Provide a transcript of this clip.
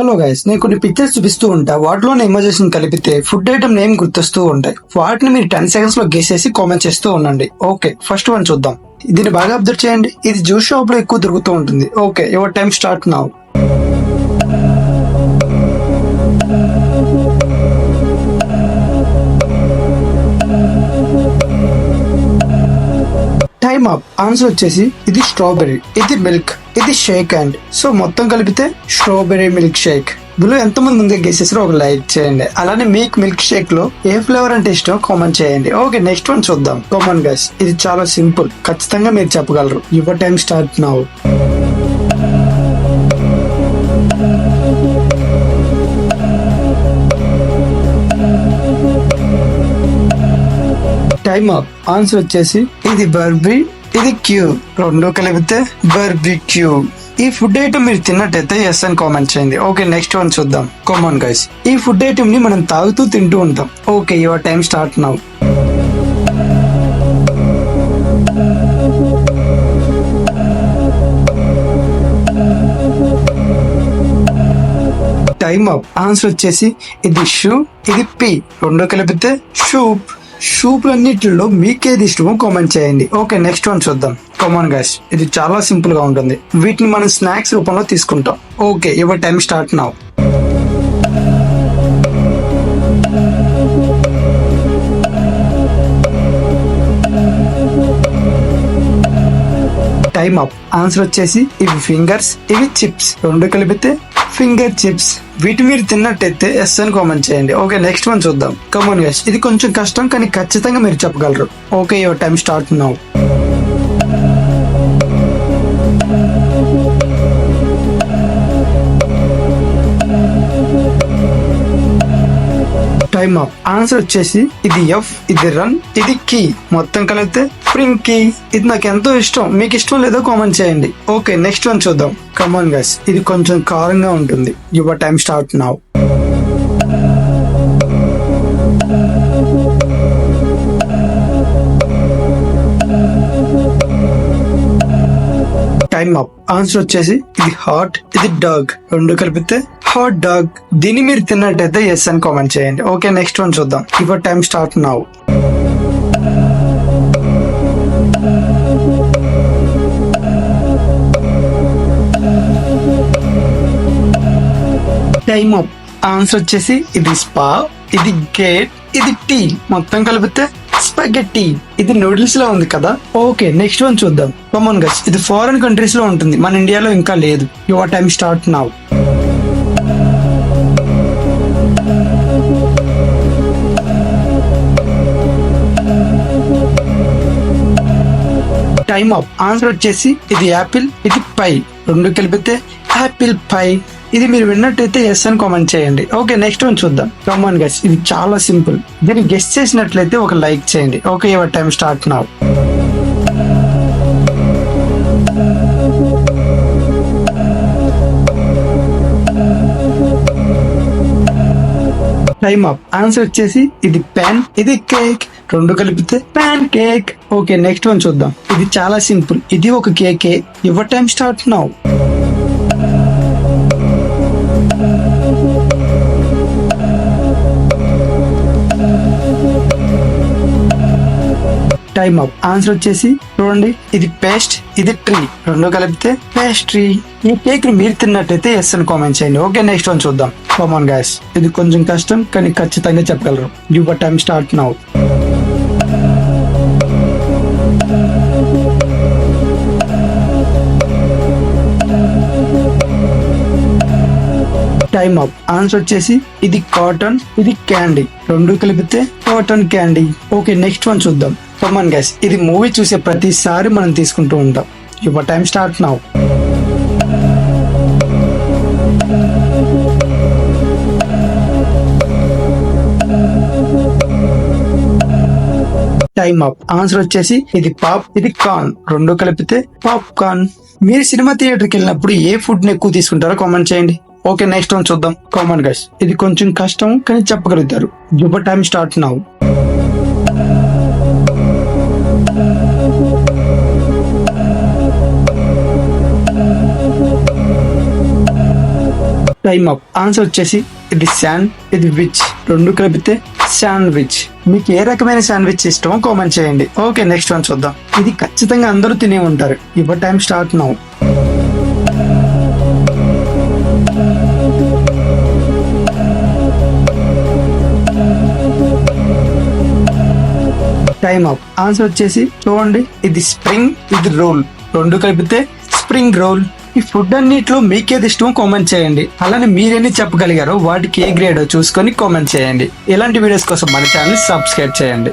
Hello guys, నేను కొన్ని pictures చూపిస్తూ ఉంటా. వాటిలోని ఎమోజెస్ కలిపితే ఫుడ్ ఐటమ్ నేమ్ గుర్తొస్తూ ఉంటాయి. వాటిని మీరు 10 సెకండ్స్ లో గెస్ చేసి కామెంట్ చేస్తూ ఉండండి. ఓకే, ఫస్ట్ వన్ చూద్దాం. దీన్ని బాగా అబ్జర్వ్ చేయండి. ఇది జ్యూస్ షాప్ లో ఎక్కువ దొరుకుతూ ఉంటుంది. Okay, your time start now. Time up. Answer వచ్చేసి ఇది స్ట్రాబెర్రీ, ఇది మిల్క్, ఇది షేక్ అండ్ సో మొత్తం కలిపితే స్ట్రాబెర్రీ మిల్క్ షేక్. ఇందులో ఎంతమంది ముందే గెసేసారో ఒక లైక్ చేయండి. అలానే మీకు మిల్క్ షేక్ లో ఏ ఫ్లేవర్ అంటే ఇష్టం కామెంట్ చేయండి. ఓకే, నెక్స్ట్ వన్ చూద్దాం. కామన్ గైస్, ఇది చాలా సింపుల్, ఖచ్చితంగా మీరు చెప్పగలరు. Your time start now. Time up. Answer వచ్చేసి ఇది బర్బీ, ఇది క్యూ, రెండు కలిపితే బర్బీ క్యూ. ఈ ఫుడ్ ఐటమ్ మీరు తిన్నట్టయితే ఎస్ అని కామెంట్ చేయండి. ఓకే, నెక్స్ట్ వన్ చూద్దాం. కామన్ గైస్, ఈ ఫుడ్ ఐటమ్ ని మనం తాగుతూ తింటూ ఉంటాం. Okay, your time start now. Time up. Answer వచ్చేసి ఇది షూ, ఇది పీ, రెండు కలిపితే షూప్. సూప్లన్నిటిలో మీకేది ఇష్టమో కామెంట్ చేయండి. ఓకే, నెక్స్ట్ వన్ చూద్దాం. కామన్ గైస్, ఇది చాలా సింపుల్ గా ఉంటుంది. వీటిని మనం స్నాక్స్ రూపంలో తీసుకుంటాం. Okay, your time start now. Time up. Answer వచ్చేసి ఇవి ఫింగర్స్, ఇవి చిప్స్, రెండు కలిపితే ఫింగర్ చిప్స్. వీటి మీరు తిన్నట్టయితే ఎస్ అని కామెంట్ చేయండి. ఓకే, నెక్స్ట్ వన్ చూద్దాం. కమాన్ గైస్, ఇది కొంచెం కష్టం కానీ ఖచ్చితంగా మీరు చెప్పగలరు. Okay, your time start now. Time up. Answer వచ్చేసి ఇది ఎఫ్, ఇది రన్, ఇది కీ, మొత్తం కలిపితే ఫ్రింకీ. ఇది నాకు ఎంతో ఇష్టం. మీకు ఇష్టం లేదో కామెంట్ చేయండి. ఓకే, నెక్స్ట్ వన్ చూద్దాం. కమాన్ గైస్, ఇది కొంచెం కారంగా ఉంటుంది. Your time start now. Time up. Answer వచ్చేసి ఇది హాట్, ఇది డాగ్, రెండు కలిపితే హాట్ డాగ్. దీన్ని మీరు తిన్నట్టయితే ఎస్ అని కామెంట్ చేయండి. ఓకే, నెక్స్ట్ వన్ చూద్దాం. Your time start now. Time up. Answer వచ్చేసి ఇది స్పా, ఇది గేట్, ఇది టీ, మొత్తం కలిపితే స్పాగెట్టి. ఇది నూడిల్స్ లో ఉంది కదా. ఓకే, నెక్స్ట్ వన్ చూద్దాం. కామన్ గైస్, ఇది ఫారెన్ కంట్రీస్ లో ఉంటుంది, మన ఇండియాలో ఇంకా లేదు. Your time start now. Time up. Answer వచ్చేసి ఇది యాపిల్, ఇది పై, రెండు కలిపితే యాపిల్ పై. ఇది మీరు విన్నట్టయితే ఎస్ అని కామెంట్ చేయండి. ఓకే, నెక్స్ట్ వన్ చూద్దాం. కామన్ గైస్, ఇది చాలా సింపుల్. దీన్ని గెస్ చేసినట్లయితే ఒక లైక్ చేయండి. Okay, your time start now. Time up. Answer వచ్చేసి ఇది పెన్, ఇది కేక్, రెండు కలిపితే pancake. Okay, next one చూద్దాం. ఇది చాలా సింపుల్. ఇది ఒక కేకే. Your time start now. Time up. Answer వచ్చేసి చూడండి, ఇది పేస్ట్, ఇది ట్రీ, రెండు కలిపితే పేస్ట్రీ. ఈ కేక్ ని మీరు తిన్నట్టయితే ఎస్ అని కామెంట్ చేయండి. ఓకే, నెక్స్ట్ వన్ చూద్దాం. కామన్ గైస్, ఇది కొంచెం కష్టం కానీ ఖచ్చితంగా చెప్పగలరు. Your time start now. Time up. Answer వచ్చేసి ఇది కాటన్, ఇది క్యాండీ, రెండు కలిపితే cotton candy. Okay, next one చూద్దాం. కమాన్ గైస్, ఇది మూవీ చూసే ప్రతిసారి మనం తీసుకుంటూ ఉంటాం. Your time start now. Time up. Answer వచ్చేసి ఇది పాప్, ఇది కార్న్, రెండు కలిపితే పాప్కార్న్. మీరు సినిమా థియేటర్కి వెళ్ళినప్పుడు ఏ ఫుడ్ ని ఎక్కువ తీసుకుంటారో కామెంట్ చేయండి. ఓకే, నెక్స్ట్ వన్ చూద్దాం. కామన్ గైస్, ఇది కొంచెం కష్టం కానీ చెప్పగలుగుతారు. Your time start now. Time up. Answer వచ్చేసి ఇది శాండ్, ఇది విచ్. రెండు కలిపితే శాండ్విచ్. మీకు ఏ రకమైన శాండ్విచ్ ఇష్టమో కామెంట్ చేయండి. ఓకే, నెక్స్ట్ వన్ చూద్దాం. ఇది ఖచ్చితంగా అందరూ తినే ఉంటారు. Your time start now. Time up. Answer వచ్చేసి చూడండి, ఇది స్ప్రింగ్, ఇది రోల్. రెండు కలిపితే స్ప్రింగ్ రోల్. ఈ ఫుడ్ అన్నిట్లో మీకేది ఇష్టమో కామెంట్ చేయండి. అలానే మీరెన్ని చెప్పగలిగారో వాటికి ఏ గ్రేడో చూసుకొని కామెంట్ చేయండి. ఇలాంటి వీడియోస్ కోసం మన ఛానల్ సబ్స్క్రైబ్ చేయండి.